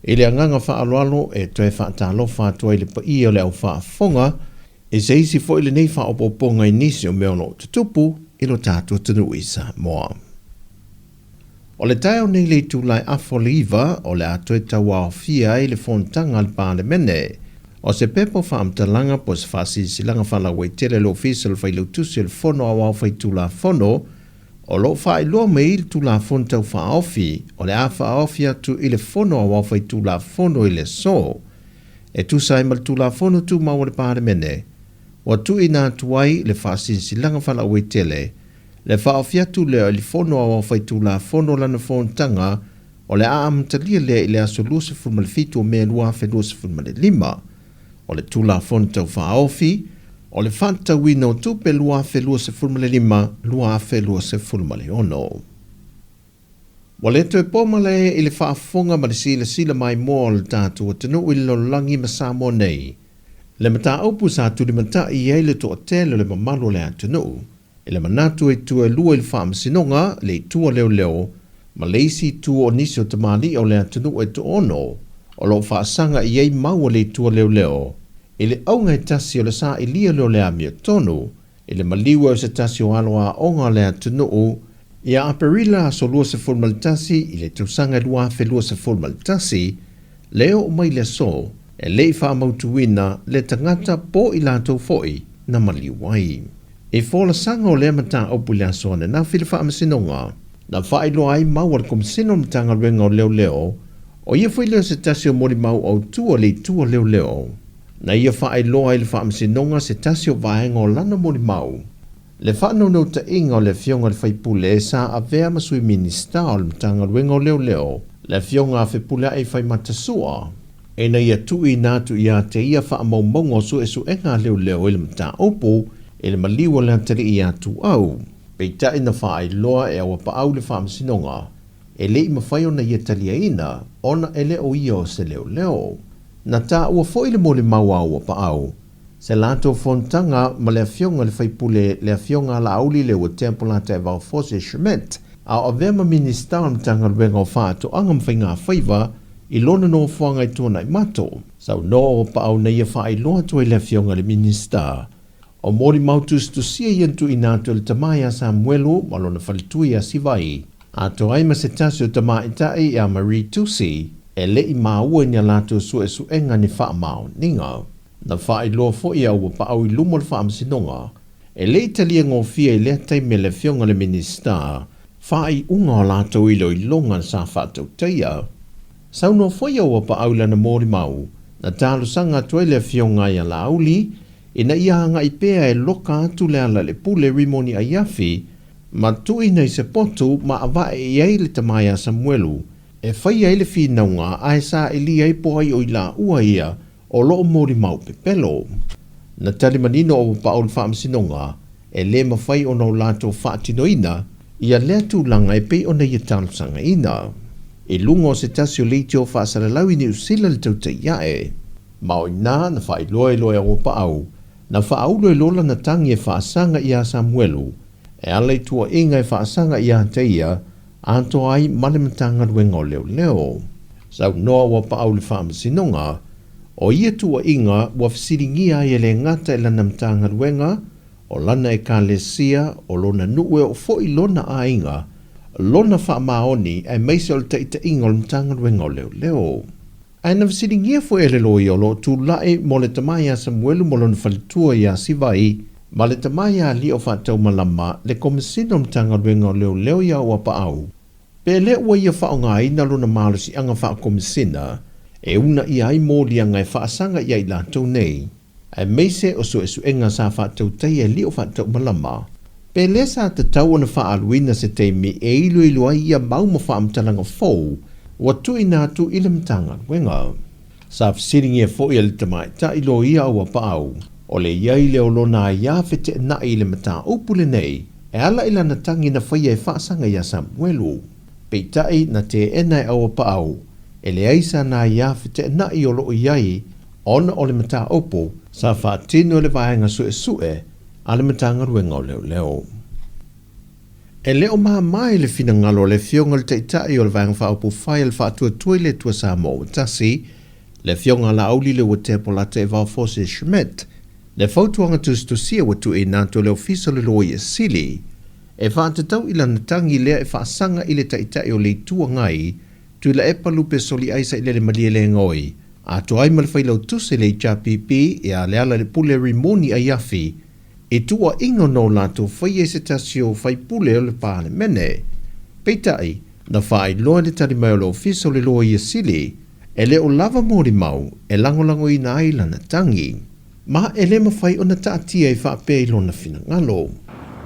I le anganga whaaloalo e toe whaatalofa atua i le pa i o le au whaafonga, e se isi fo i le nei whaopoponga i nisi o meono tutupu i lo tātua tunu i Samoa. O le tae o nei le tūlai afoliva o le atoe taua o fia i le fontanga le pāle mene, o se pepo whaamtalanga po se whaasisilanga whalawai tele lo fisal whailautusi le fono a wau whai tūla fono, o lo whai loa me i le tūla fono tau whaofi, o le a whaofi atu i le fono a wau whai tūla fono i le so, e tu sai mal tūla fono tu mau le pāle mene, o tu i nā tuai le whaasisilanga whalawai tele, le whaofi atu le o le fono a wau whai tūla fono lana fontanga, o le a amtalia le i le aso lusa fulma le fitu o mea lua fe lusa fulma le lima, o le tūla fono tau whaofi, o le whanta wina o tupe lua fe lua se fulma le lima, lua fe lua se fulma le ono. Wa le toe pomale i le whaafonga ma le sila mai moa le tātua tanu i lo langi ma Sāmoa nei. Le mata aupu sa tu le mata i eile to o tele le mamalo le atanu, i le manatu e tua lua i le whaamasinonga le tua leo leo, ma le isi tua o nisi o tamali o le atanu e to ono, o lo whaasanga i ei maua le tua leo leo, i le aunga e tasi o le sa i lia leo le amia tonu, i le maliwa o se tasi o aloa onga le atunu, i a aperila so lua se fulmal tasi, i le tausanga lua fe lua se fulmal tasi, leo o mai le so, e le i whaamautuina le tangata po i lātou foi na maliwai. E fola sanga o le mata opu le asone na fili whaamasinonga, na whailo ai maua le komisino mtanga ruenga o leo leo, o ia fwoi leo se tasi o mori mau au tua le tua leo leo. Na ia whae loa i le whaamasinonga se tasi o vaenga o lana mori mau. Le whanau nau ta inga o le fionga le whaipule e sa a vea masui minista o le mtanga ruenga o leo leo. Le fionga a whipule e whai matasua. E na ia tui nātu ia te ia whaamau mongo su e su enga leo leo i le mta opu e le maliwa le antari ia tu au. Peita ina whae loa e awa pa au le whaamasinonga. E le i mawhai o na ia talia ina, ona e le o ia o se leo leo. Na tā ua foi le mole mau au pa au. Se lato fontanga ma le fionga le whaipule le fionga la auli le ua tempola te vau fose shement. A o vema minister mtanga ruenga o whaato anga mwhainga whaiva i lona no whanga i tōna i mato. Sau no o pa au na ia whae loa toi le fionga le minister. O mori mautus tu sia iantu i nātu le tamaya Samuelu ma lona whalitui a sivai. A to ai ma se tasi o tamai tai a Marie Tusi. E le i maua ni alato su e su enga ni wha mao ninga. Na wha i loa fo i au pa au i lumo le wha amsinonga. E le i talia ngō fia i lea tai me le fionga le minister. Wha i unga o lato i lo i longa sa whatau teia. Sau no fo i au pa au lana mori mau. Na talo sanga toi le fionga i ala auli. Ina ia hanga i pea e loka atu le ala le pule rimoni a yafi. Ma tui nei se potu ma awa e iei le tamaya Samuelu. E whai ai le whinaunga ai sa e li ai poai o i la ua ia o loo mori mau pepelo. Na tali manino o pa o le whaamsinonga e le mawhai o nau lato whaatinoina ia lea tūlanga e pei o na ia tālusanga ina. E lungo se tasio leiti o whaasaralau i ni usila le tauta iae. Mao ina na whai loe loe o pa au. Na whaaulo e lola na tangi e whaasanga ia Samuelu. E alai tua inga e whaasanga ia teia. Anto ai malematanga ruenga o leo leo. Sau noa wa pa au le whaamasinonga, o ia tua inga wa fisiringia e le ngata e lana mtanga ruenga, o lana e ka lesia, o lona nuwe o fo i lona a inga, lona whaamaoni e meise o le taita inga o le mtanga ruenga o leo leo. Ai na fisiringia fo e le loi o lo tu lae mo le tamaya Samuelu mo lona whalitua ia sivai, ma le tamaya li o whatau malama le komisino mtanga ruenga o leo leo ia ua pa au. Pe le ua ia whaonga ina luna malusi anga wha komisina, e una ia ai mōli anga e whaasanga ia i lātou nei. E meise o su e su enga sa whatau tei e li o whatau malama. Pe le sa te tau ana wha aluina se teimi e ilu ilu ai ia mauma wha amtalanga fōu, ua tui nātu i le mtanga ruenga. Sa fisiringi e fo i le tamai ta ilo ia ua pa au. O le iai leo lona ia fete na i le mata upule nei, e ala ila na tangi na whaia e whaasanga ia Samuelu. Peitai na te ena e awa pa au, e le aisa na ia fete na i o loo iai, ona o le mata upu, sa whaatino le vaenga sue sue, a le matanga ruenga o leo leo. E leo mai le fina ngalo le fionga le teitai o le vanga whaapu whai le whaatua tuile tua Sāmoa tasi, le fionga la auli le watepo la te vau fose Schmidt, le fautuanga tustusia watu e nanto le ofisa le loia sili, e whaantatau ila natangi lea e whaasanga i le teitai o le tua ngai, tu la epa lupe soli aisa i le malia le ngoi, a to ai malwhailau tuse le HRPP e a leala le pule rimoni a yafi, e tua ingo no lato whai e se tasio whai pule o le pāle mene. Peitai, na whai loa le tari mai o le ofisa le loa i sili, e le o lava mori mau, e langolango i na aila na tangi. Ma e le mawhai o na taatia i whaapea i lona fina ngalo.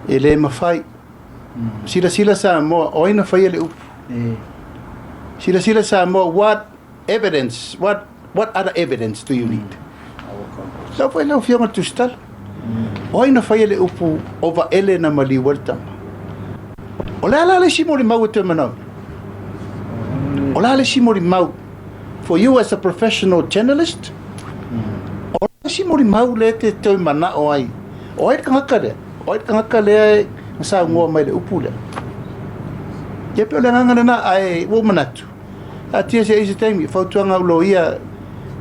E le mawhai, sila Sāmoa, oina whai le upu. Sila Sāmoa, what evidence, what other evidence do you need? Lau whai lau fionga tustal. Oina whai le upu ova ele na mali waltama. O la le simori mau te manau. O la le simori mau. For you as a professional journalist, o la simori mau le te tau mana o ai. O ai kangaka le. O ai kangaka le ai sa ngoa mai le upu le. Ke pe o le ngangana na ai wo manatu. A tia se easy time, fautuanga ulo ia,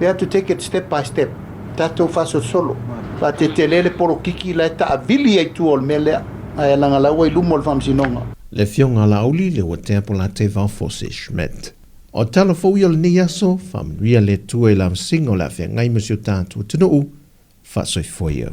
we have to take it step by step. Tato faso solo. Pa te lele poro kiki la ta avili ai tu ol mele ai langa la wai lumo le famsinonga. Le fionga la auli le watepo la te vau fose Schmidt. O tala fo ia le ni aso, fam ria le tue lam singo la fia ngai masio tātua tunu u, fa soi foia.